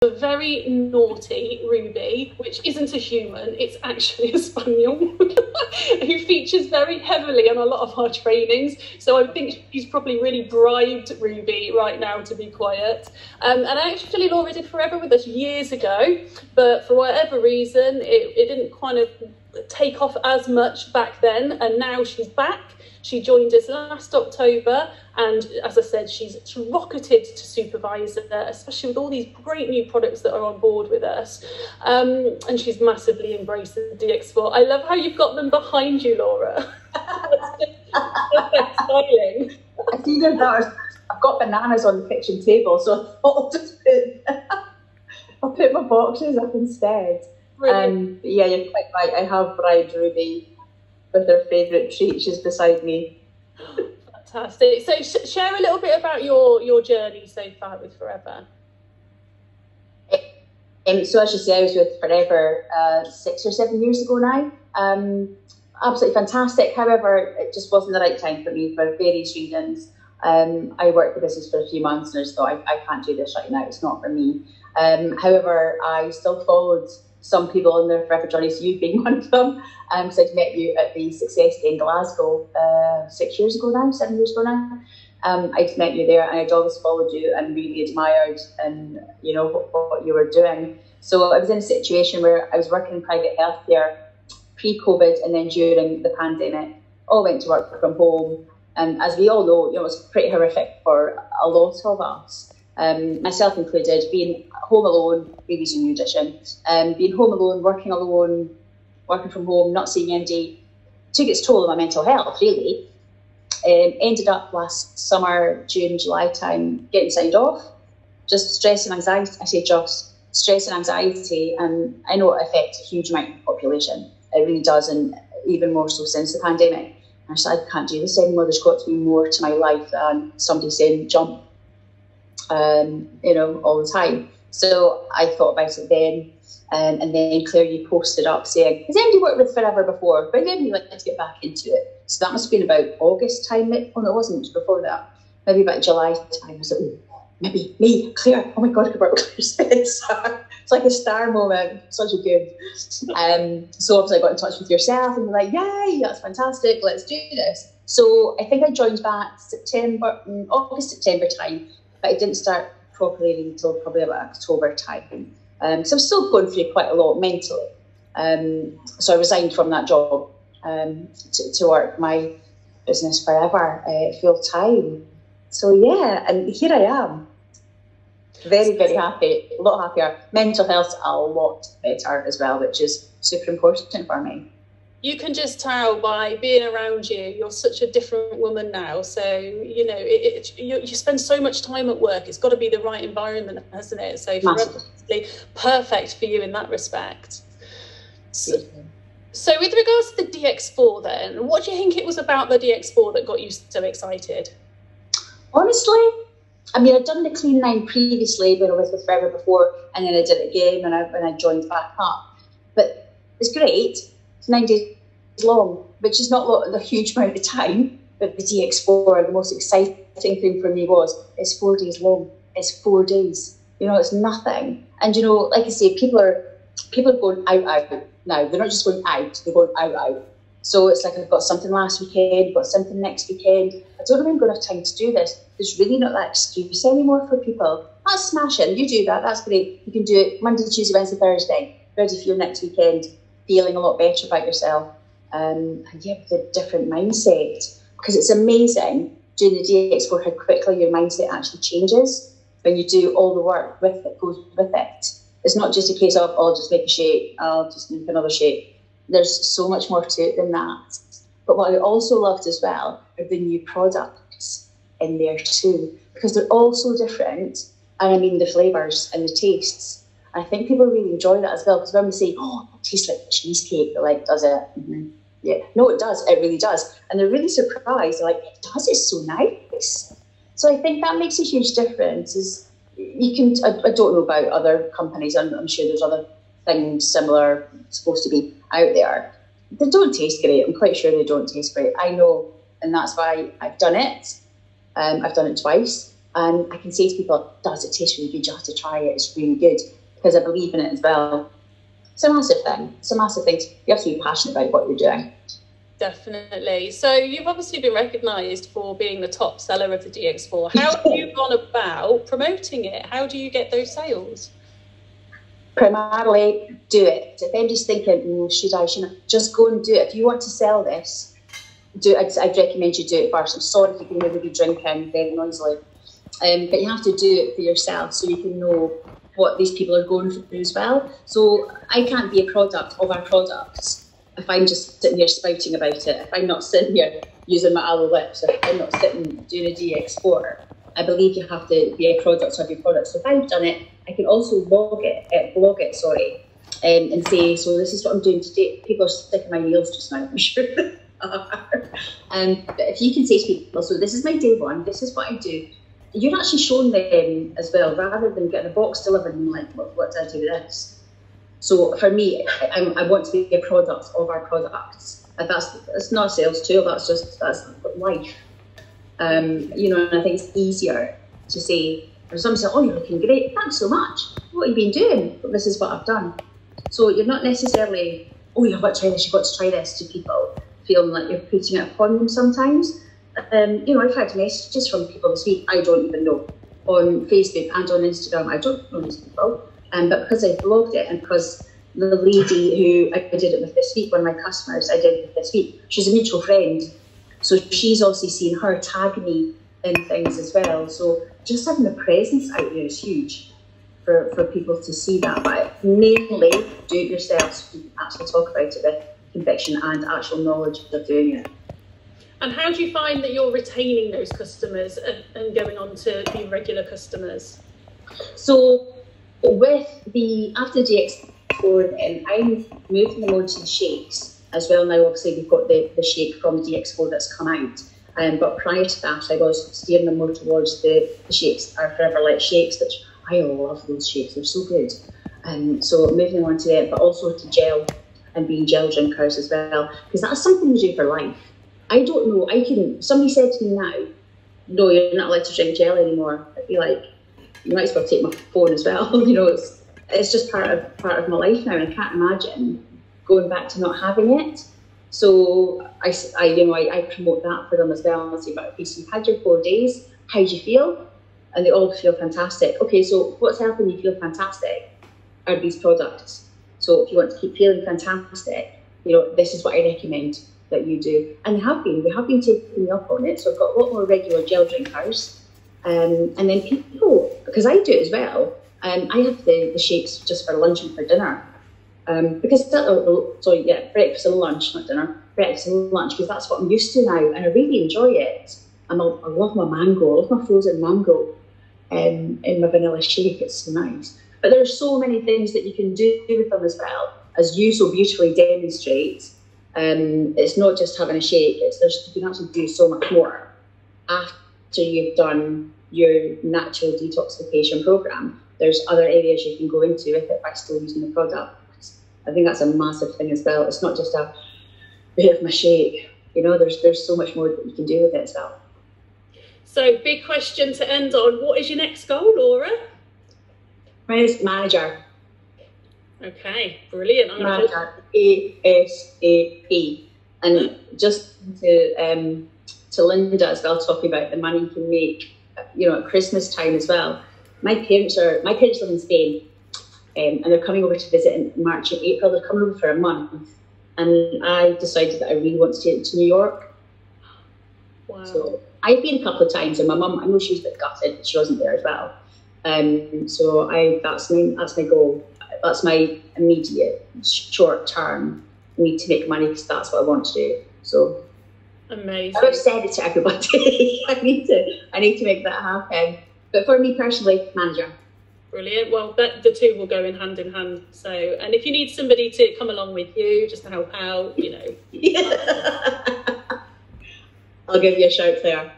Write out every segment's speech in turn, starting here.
a very naughty Ruby, which isn't a human, it's actually a spaniel, who features very heavily on a lot of our trainings. So I think she's probably really bribed Ruby right now to be quiet. And actually Laura did Forever with us years ago, but for whatever reason, it didn't kind of take off as much back then, and now she's back. She joined us last October, and as I said, she's rocketed to supervisor, especially with all these great new products that are on board with us. And she's massively embraced the DX4. I love how you've got them behind you, Laura. That's styling. I see that I've got bananas on the kitchen table, so I thought I'll put my boxes up instead. Yeah, you're quite right. I have bribed Ruby with her favourite treat. She's beside me. Fantastic. So share a little bit about your journey so far with Forever. So as you say, I was with Forever 6 or 7 years ago now. Absolutely fantastic. However, it just wasn't the right time for me for various reasons. I worked the business for a few months and I just thought, I can't do this right now. It's not for me. However, I still followed some people on their Forever journeys, you being one of them. So I'd met you at the Success Day in Glasgow 7 years ago now. I'd met you there and I'd always followed you and really admired and what you were doing. So I was in a situation where I was working in private healthcare pre-COVID and then during the pandemic. All went to work from home, and as we all know, it was pretty horrific for a lot of us. Myself included, being home alone, baby's a new addition, being home alone, working from home, not seeing anybody, took its toll on my mental health, really. Ended up last summer, June, July time, getting signed off. Just stress and anxiety. I say just stress and anxiety, and I know it affects a huge amount of the population. It really does, and even more so since the pandemic. I said, I can't do this anymore. There's got to be more to my life than somebody saying jump, all the time. So I thought about it then, and then Claire, you posted up saying, has anybody worked with Forever before? But then you like to get back into it. So that must have been about August time. Oh no, it wasn't before that. Maybe about July time. I was like, oh, maybe me, Claire. Oh my God, I could work with Claire Spencer. It's like a star moment. Such a good. So obviously I got in touch with yourself and you're like, yay, that's fantastic. Let's do this. So I think I joined back August, September time, but I didn't start properly until probably about October time. So I'm still going through quite a lot mentally. So I resigned from that job to work my business Forever full time. So yeah, and here I am. Very, very happy, a lot happier. Mental health a lot better as well, which is super important for me. You can just tell by being around you, you're such a different woman now. So, you spend so much time at work. It's got to be the right environment, hasn't it? So, perfect for you in that respect. So with regards to the DX4 then, what do you think it was about the DX4 that got you so excited? Honestly, I mean, I'd done the Clean 9 previously when I was with Forever before, and then I did it again when I joined back up. But it's great. It's 9 days long, which is not a huge amount of time. But the DX4, the most exciting thing for me was it's 4 days long. It's 4 days. It's nothing. And like I say, people are going out now. They're not just going out; they're going out. So it's like I've got something last weekend, got something next weekend. I don't know if I'm going to have time to do this. There's really not that excuse anymore for people. That's smashing. You do that. That's great. You can do it Monday, Tuesday, Wednesday, Thursday. Ready for your next weekend. Feeling a lot better about yourself. And yeah, with a different mindset. Because it's amazing doing the DX4 how quickly your mindset actually changes when you do all the work goes with it. It's not just a case of, I'll just make a shape, I'll just make another shape. There's so much more to it than that. But what I also loved as well are the new products in there too, because they're all so different. And I mean the flavours and the tastes. I think people really enjoy that as well, because when we say, oh, it tastes like cheesecake, they're like, does it? Mm-hmm. Yeah, no, it does. It really does. And they're really surprised. They're like, it does. It's so nice. So I think that makes a huge difference. I don't know about other companies. I'm sure there's other things similar supposed to be out there. They don't taste great. I'm quite sure they don't taste great. I know, and that's why I've done it. I've done it twice. And I can say to people, does it taste really good? You have to try it. It's really good, because I believe in it as well. It's a massive thing. It's a massive thing. You have to be passionate about what you're doing. Definitely. So you've obviously been recognised for being the top seller of the DX4. How have you gone about promoting it? How do you get those sales? Primarily, do it. If anybody's thinking, should I, just go and do it. If you want to sell this, I'd recommend you do it first. I'm sorry if you can maybe be drinking very noisily. But you have to do it for yourself so you can know what these people are going through as well. So I can't be a product of our products if I'm just sitting here spouting about it, if I'm not sitting here using my aloe lips, if I'm not sitting doing a DX4. I believe you have to be a product of your product. So if I've done it, I can also blog it, and say, so this is what I'm doing today. People are sticking my nails just now, I'm sure. But if you can say to people, so this is my day one, this is what I do, you're actually showing them as well, rather than getting a box delivered and like, what do I do with this? So for me, I want to be a product of our products. That's not a sales tool, that's life. And I think it's easier to say, or somebody says, oh, you're looking great, thanks so much. What have you been doing? Well, this is what I've done. So you're not necessarily, oh, you've got to try this to people, feeling like you're putting it upon them sometimes. I've had messages from people this week I don't even know, on Facebook and on Instagram. I don't know these people. But because I blogged it, and because the lady who I did it with this week, one of my customers I did it with this week, she's a mutual friend. So she's also seen her tag me in things as well. So just having a presence out there is huge for people to see that. But mainly do it yourself so you can actually talk about it with conviction and actual knowledge of doing it. And how do you find that you're retaining those customers and going on to be regular customers? So after DX4 then, I'm moving them on to the shakes as well. Now obviously we've got the shake from DX4 that's come out. But prior to that, I was steering them more towards the shakes, our Forever Light shakes, which I love those shakes, they're so good. So moving them on to them, but also to gel and being gel drinkers as well, because that's something you do for life. I don't know, somebody said to me now, no, you're not allowed to drink gel anymore. I'd be like, you might as well take my phone as well. It's just part of my life now, and I can't imagine going back to not having it. So I promote that for them as well. I say, but okay, so you've had your 4 days, how do you feel? And they all feel fantastic. Okay, so what's helping you feel fantastic are these products. So if you want to keep feeling fantastic, this is what I recommend that you do. And they have been taking me up on it. So I've got a lot more regular gel drinkers. And then people, because I do it as well, I have the shakes just for lunch and for dinner. Breakfast and lunch, not dinner, breakfast and lunch, because that's what I'm used to now, and I really enjoy it. I love my mango, I love my frozen mango in my vanilla shake, it's so nice. But there's so many things that you can do with them as well, as you so beautifully demonstrate. It's not just having a shake, you can actually do so much more after you've done your natural detoxification program. There's other areas you can go into with it by still using the product. I think that's a massive thing as well. It's not just a bit of my shake. There's so much more that you can do with it as well. So, big question to end on. What is your next goal, Laura? Mine is manager. Okay, brilliant. Manager, ASAP. And just to Linda as well, talking about the money you can make, at Christmas time as well. My parents live in Spain. And they're coming over to visit in March and April. They're coming over for a month. And I decided that I really want to take them to New York. Wow. So I've been a couple of times, and my mum, I know she was a bit gutted, she wasn't there as well. So that's my goal. That's my immediate, short term need to make money, because that's what I want to do. So amazing. I've said it to everybody. I need to make that happen. But for me personally, manager. Brilliant. Well, the two will go in hand. So, and if you need somebody to come along with you just to help out, Yeah. I'll give you a shout there.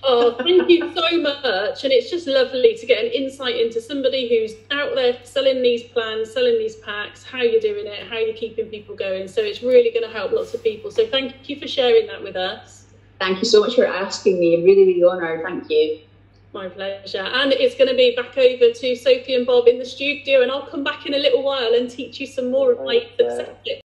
Oh, thank you so much. And it's just lovely to get an insight into somebody who's out there selling these plans, selling these packs, how you're doing it, how you're keeping people going. So it's really going to help lots of people. So thank you for sharing that with us. Thank you so much for asking me. I'm really, really honoured. Thank you. My pleasure. And it's going to be back over to Sophie and Bob in the studio, and I'll come back in a little while and teach you some more of my success tips.